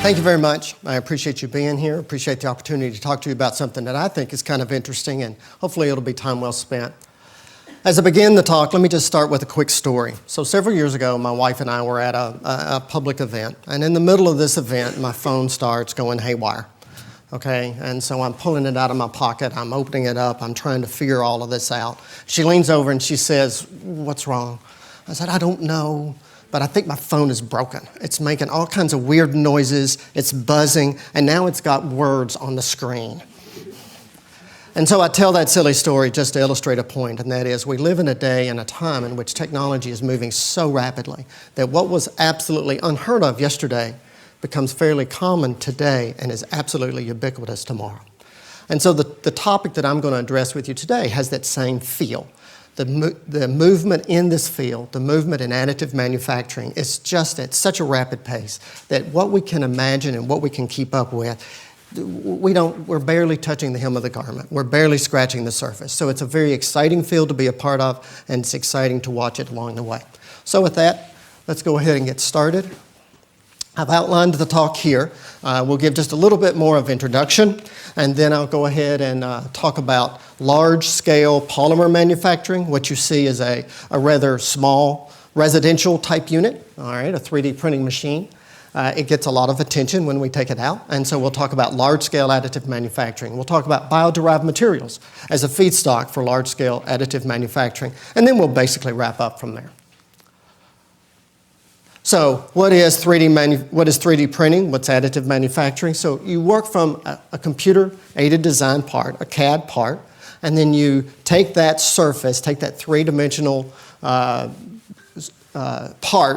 Thank you very much. I appreciate you being here. Appreciate the opportunity to talk to you about something that I think is kind of interesting, and hopefully it'll be time well spent. As I begin the talk, let me just start with a quick story. So several years ago, my wife and I were at a public event, and in the middle of this event, my phone starts going haywire. Okay, and so I'm pulling it out of my pocket, I'm opening it up, I'm trying to figure all of this out. She leans over and she says, "What's wrong?" I said, "I don't know, but I think my phone is broken. It's making all kinds of weird noises, it's buzzing, and now it's got words on the screen." And so I tell that silly story just to illustrate a point, and that is we live in a day and a time in which technology is moving so rapidly that what was absolutely unheard of yesterday becomes fairly common today and is absolutely ubiquitous tomorrow. And so the topic that I'm going to address with you today has that same feel. The movement in this field, the movement in additive manufacturing, is just at such a rapid pace that what we can imagine and what we can keep up with, we're barely touching the hem of the garment. We're barely scratching the surface. So it's a very exciting field to be a part of, and it's exciting to watch it along the way. So with that, let's go ahead and get started. I've outlined the talk here. We'll give just a little bit more of introduction, and then I'll go ahead and talk about large-scale polymer manufacturing. What you see is a rather small residential type unit, all right, a 3D printing machine. It gets a lot of attention when we take it out, and so we'll talk about large-scale additive manufacturing. We'll talk about bio-derived materials as a feedstock for large-scale additive manufacturing, and then we'll basically wrap up from there. So what is 3D printing? What's additive manufacturing? So you work from a computer-aided design part, a CAD part, and then you take that surface, take that three-dimensional part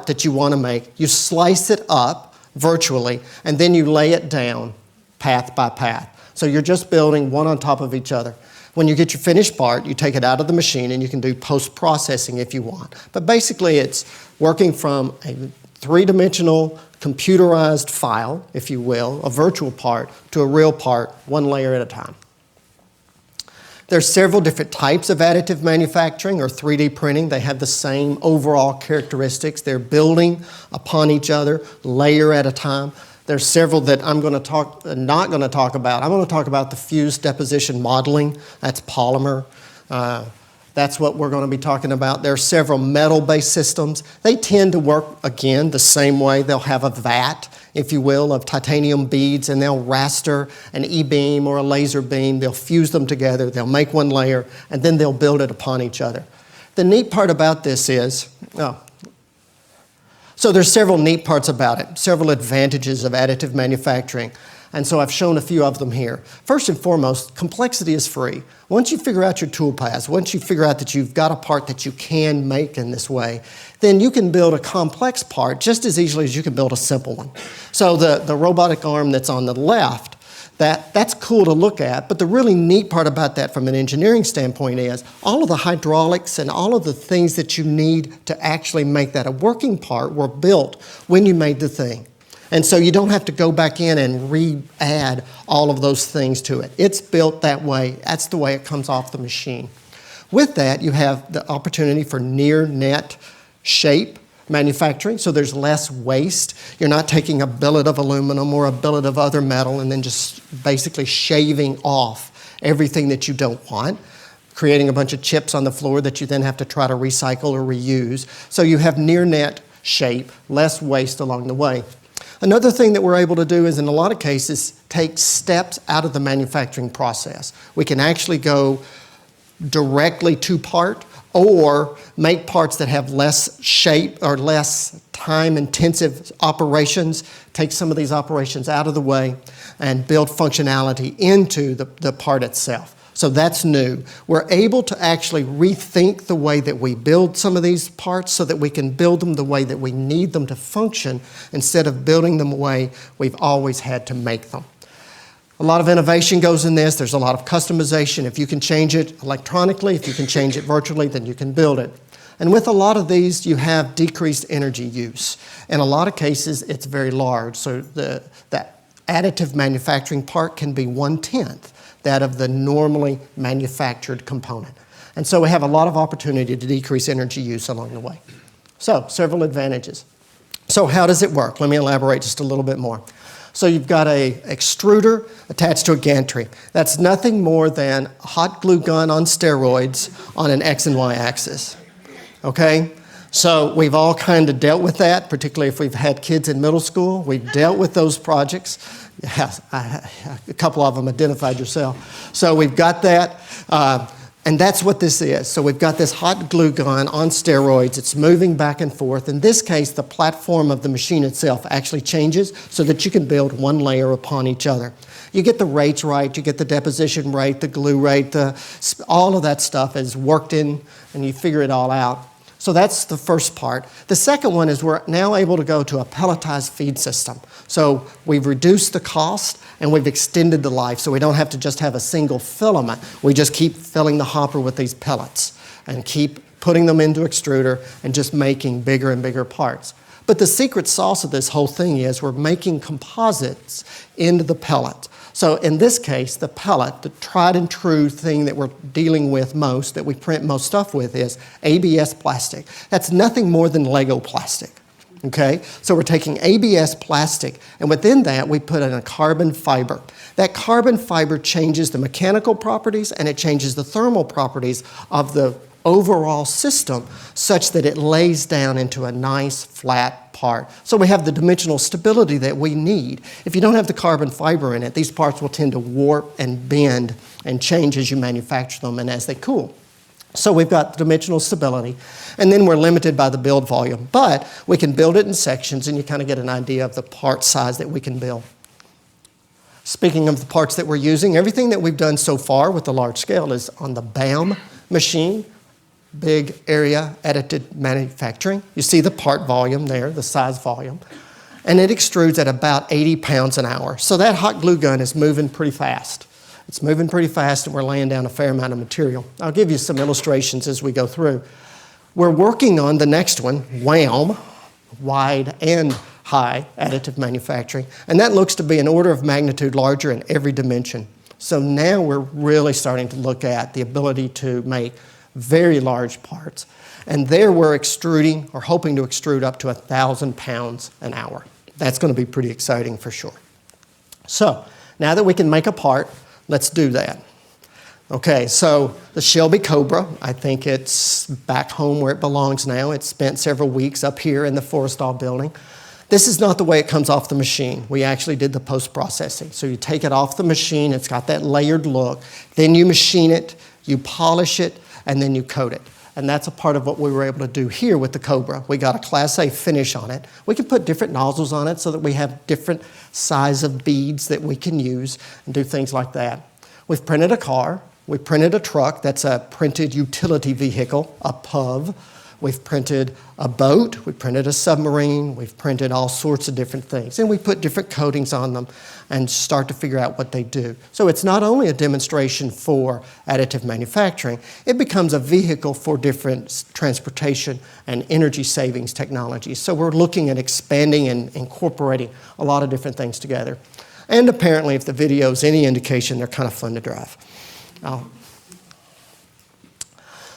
that you want to make, you slice it up virtually, and then you lay it down path by path. So you're just building one on top of each other. When you get your finished part, you take it out of the machine and you can do post-processing if you want. But basically it's working from a three-dimensional computerized file, if you will, a virtual part, to a real part, one layer at a time. There's several different types of additive manufacturing or 3D printing. They have the same overall characteristics. They're building upon each other, layer at a time. There's several that I'm not going to talk about. I'm going to talk about the fused deposition modeling. That's polymer. That's what we're going to be talking about. There are several metal-based systems. They tend to work, again, the same way. They'll have a vat, if you will, of titanium beads, and they'll raster an E-beam or a laser beam. They'll fuse them together. They'll make one layer, and then they'll build it upon each other. The neat part about this is, so there's several neat parts about it, several advantages of additive manufacturing. And so I've shown a few of them here. First and foremost, complexity is free. Once you figure out your tool paths, once you figure out that you've got a part that you can make in this way, then you can build a complex part just as easily as you can build a simple one. So the robotic arm that's on the left, that's cool to look at, but the really neat part about that from an engineering standpoint is all of the hydraulics and all of the things that you need to actually make that a working part were built when you made the thing. And so you don't have to go back in and re-add all of those things to it. It's built that way. That's the way it comes off the machine. With that, you have the opportunity for near net shape manufacturing, so there's less waste. You're not taking a billet of aluminum or a billet of other metal and then just basically shaving off everything that you don't want, creating a bunch of chips on the floor that you then have to try to recycle or reuse. So you have near net shape, less waste along the way. Another thing that we're able to do is, in a lot of cases, take steps out of the manufacturing process. We can actually go directly to part or make parts that have less shape or less time-intensive operations, take some of these operations out of the way, and build functionality into the part itself. So that's new. We're able to actually rethink the way that we build some of these parts so that we can build them the way that we need them to function instead of building them the way we've always had to make them. A lot of innovation goes in this. There's a lot of customization. If you can change it electronically, if you can change it virtually, then you can build it. And with a lot of these, you have decreased energy use. In a lot of cases, it's very large. So the additive manufacturing part can be 1/10 that of the normally manufactured component. And so we have a lot of opportunity to decrease energy use along the way. So, several advantages. So how does it work? Let me elaborate just a little bit more. So you've got a extruder attached to a gantry. That's nothing more than a hot glue gun on steroids on an X and Y axis, okay? So we've all kind of dealt with that, particularly if we've had kids in middle school. We've dealt with those projects. Yeah, a couple of them identified yourself. So we've got that, and that's what this is. So we've got this hot glue gun on steroids. It's moving back and forth. In this case, the platform of the machine itself actually changes so that you can build one layer upon each other. You get the rates right, you get the deposition rate, the glue rate, all of that stuff is worked in, and you figure it all out. So that's the first part. The second one is we're now able to go to a pelletized feed system. So we've reduced the cost and we've extended the life, so we don't have to just have a single filament. We just keep filling the hopper with these pellets and keep putting them into extruder and just making bigger and bigger parts. But the secret sauce of this whole thing is we're making composites into the pellet. So in this case, the pellet, the tried and true thing that we're dealing with most, that we print most stuff with, is ABS plastic. That's nothing more than Lego plastic, okay? So we're taking ABS plastic, and within that, we put in a carbon fiber. That carbon fiber changes the mechanical properties, and it changes the thermal properties of the overall system such that it lays down into a nice flat part. So we have the dimensional stability that we need. If you don't have the carbon fiber in it, these parts will tend to warp and bend and change as you manufacture them and as they cool. So we've got dimensional stability, and then we're limited by the build volume, but we can build it in sections and you kind of get an idea of the part size that we can build. Speaking of the parts that we're using, everything that we've done so far with the large scale is on the BAM machine, big area additive manufacturing. You see the part volume there, the size volume, and it extrudes at about 80 pounds an hour. So that hot glue gun is moving pretty fast. It's moving pretty fast and we're laying down a fair amount of material. I'll give you some illustrations as we go through. We're working on the next one, WAM, wide and high additive manufacturing, and that looks to be an order of magnitude larger in every dimension. So now we're really starting to look at the ability to make very large parts. And there we're extruding or hoping to extrude up to 1,000 pounds an hour. That's going to be pretty exciting for sure. So now that we can make a part, let's do that. Okay, so the Shelby Cobra, I think it's back home where it belongs now. It's spent several weeks up here in the Forrestal building. This is not the way it comes off the machine. We actually did the post-processing. So you take it off the machine, it's got that layered look, then you machine it, you polish it, and then you coat it. And that's a part of what we were able to do here with the Cobra. We got a Class A finish on it. We can put different nozzles on it so that we have different size of beads that we can use and do things like that. We've printed a car. We printed a truck. That's a printed utility vehicle, a PUV. We've printed a boat. We printed a submarine. We've printed all sorts of different things. And we put different coatings on them and start to figure out what they do. So it's not only a demonstration for additive manufacturing, it becomes a vehicle for different transportation and energy savings technologies. So we're looking at expanding and incorporating a lot of different things together. And apparently, if the video is any indication, they're kind of fun to drive.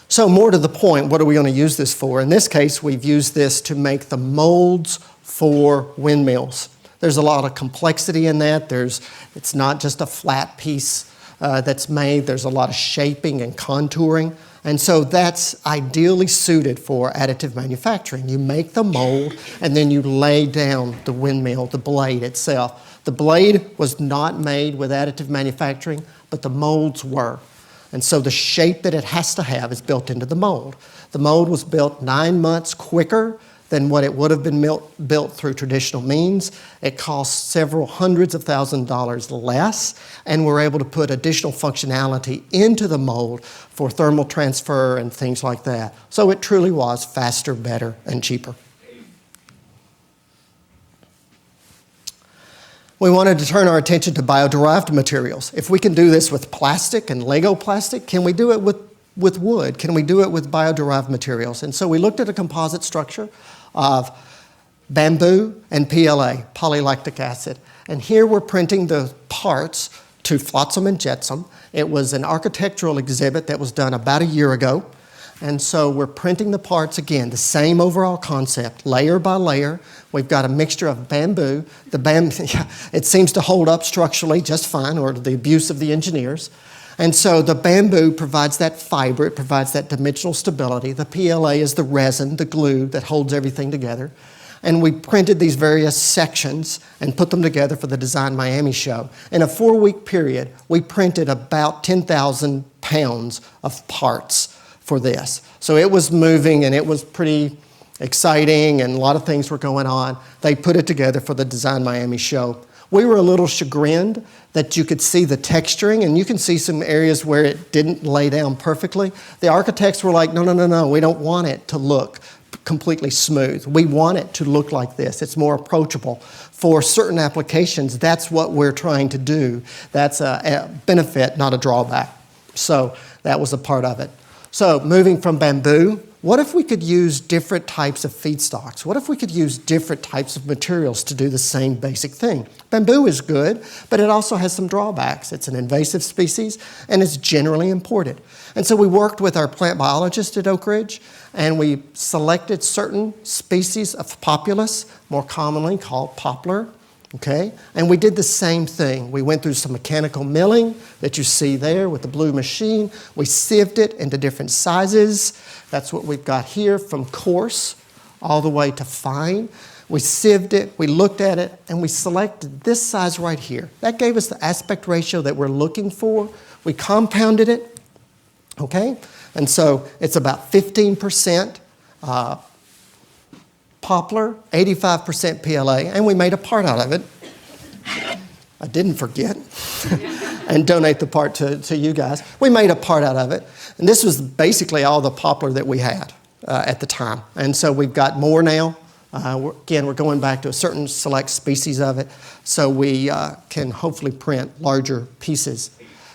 So more to the point, what are we going to use this for? In this case, we've used this to make the molds for windmills. There's a lot of complexity in that. It's not just a flat piece that's made. There's a lot of shaping and contouring. And so that's ideally suited for additive manufacturing. You make the mold and then you lay down the windmill, the blade itself. The blade was not made with additive manufacturing, but the molds were. And so the shape that it has to have is built into the mold. The mold was built 9 months quicker than what it would have been built through traditional means. It cost several hundreds of $1,000s less, and we're able to put additional functionality into the mold for thermal transfer and things like that. So it truly was faster, better, and cheaper. We wanted to turn our attention to bio-derived materials. If we can do this with plastic and Lego plastic, can we do it with wood? Can we do it with bio-derived materials? And so we looked at a composite structure of bamboo and PLA, polylactic acid. And here we're printing the parts to flotsam and jetsam. It was an architectural exhibit that was done about a year ago. And so we're printing the parts again, the same overall concept, layer by layer. We've got a mixture of bamboo. The bamboo, it seems to hold up structurally just fine, or the abuse of the engineers. And so the bamboo provides that fiber, it provides that dimensional stability. The PLA is the resin, the glue that holds everything together. And we printed these various sections and put them together for the Design Miami show. In a 4-week period, we printed about 10,000 pounds of parts for this. So it was moving and it was pretty exciting and a lot of things were going on. They put it together for the Design Miami show. We were a little chagrined that you could see the texturing, and you can see some areas where it didn't lay down perfectly. The architects were like, no, we don't want it to look completely smooth. We want it to look like this. It's more approachable. For certain applications, that's what we're trying to do. That's a benefit, not a drawback. So that was a part of it. So moving from bamboo, what if we could use different types of feedstocks? What if we could use different types of materials to do the same basic thing? Bamboo is good, but it also has some drawbacks. It's an invasive species, and it's generally imported. And so we worked with our plant biologist at Oak Ridge, and we selected certain species of populus, more commonly called poplar. Okay, and we did the same thing. We went through some mechanical milling that you see there with the blue machine. We sieved it into different sizes. That's what we've got here, from coarse all the way to fine. We sieved it, we looked at it, and we selected this size right here. That gave us the aspect ratio that we're looking for. We compounded it, okay? And so it's about 15% poplar, 85% PLA, and we made a part out of it. I didn't forget and donate the part to you guys. We made a part out of it, and this was basically all the poplar that we had at the time. And so we've got more now. We're going back to a certain select species of it, so we can hopefully print larger pieces.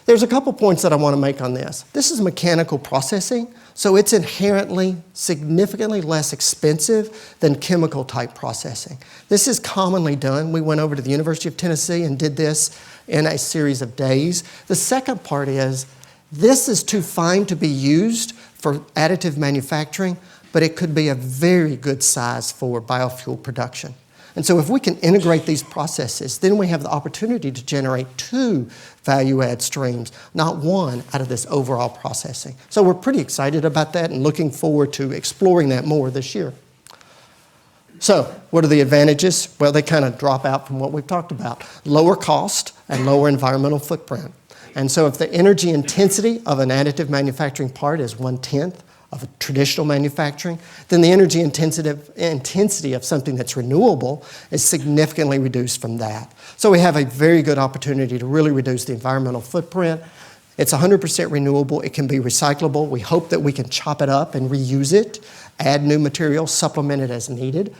There's a couple points that I want to make on this. This is mechanical processing, so it's inherently significantly less expensive than chemical type processing. This is commonly done. We went over to the University of Tennessee and did this in a series of days. The second part is, this is too fine to be used for additive manufacturing, but it could be a very good size for biofuel production. And so if we can integrate these processes, then we have the opportunity to generate 2 value-add streams, not 1 out of this overall processing. So we're pretty excited about that and looking forward to exploring that more this year. So what are the advantages? Well, they kind of drop out from what we've talked about. Lower cost and lower environmental footprint. And so if the energy intensity of an additive manufacturing part is 1/10 of a traditional manufacturing, then the energy intensity of something that's renewable is significantly reduced from that. So we have a very good opportunity to really reduce the environmental footprint. It's 100% renewable. It can be recyclable. We hope that we can chop it up and reuse it, add new materials, supplement it as needed.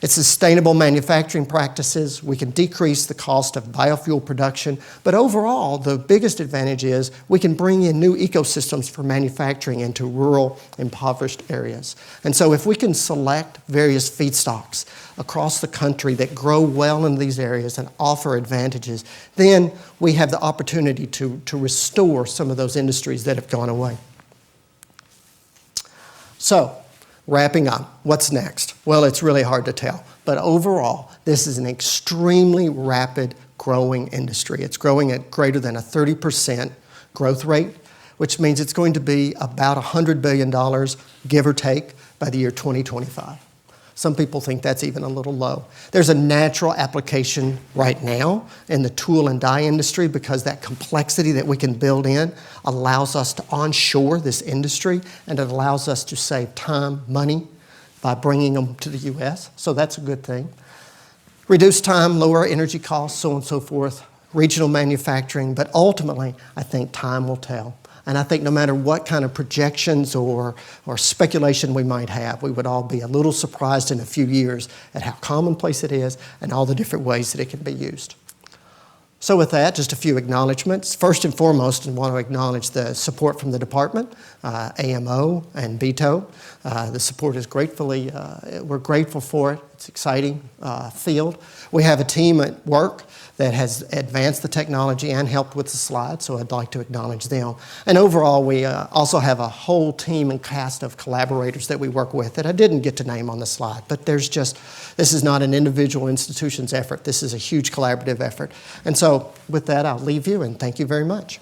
It's sustainable manufacturing practices. We can decrease the cost of biofuel production. But overall, the biggest advantage is we can bring in new ecosystems for manufacturing into rural, impoverished areas. And so if we can select various feedstocks across the country that grow well in these areas and offer advantages, then we have the opportunity to restore some of those industries that have gone away. So, wrapping up, what's next? Well, it's really hard to tell. But overall, this is an extremely rapid growing industry. It's growing at greater than a 30% growth rate, which means it's going to be about $100 billion, give or take, by the year 2025. Some people think that's even a little low. There's a natural application right now in the tool and die industry because that complexity that we can build in allows us to onshore this industry, and it allows us to save time, money by bringing them to the U.S. So that's a good thing. Reduce time, lower energy costs, so on and so forth, regional manufacturing, but ultimately I think time will tell. And I think no matter what kind of projections or speculation we might have, we would all be a little surprised in a few years at how commonplace it is and all the different ways that it can be used. So with that, just a few acknowledgments. First and foremost, I want to acknowledge the support from the department, AMO and BETO. The support is we're grateful for it. It's an exciting field. We have a team at work that has advanced the technology and helped with the slides, so I'd like to acknowledge them. And overall, we also have a whole team and cast of collaborators that we work with that I didn't get to name on the slide, but this is not an individual institution's effort. This is a huge collaborative effort. And so with that, I'll leave you and thank you very much.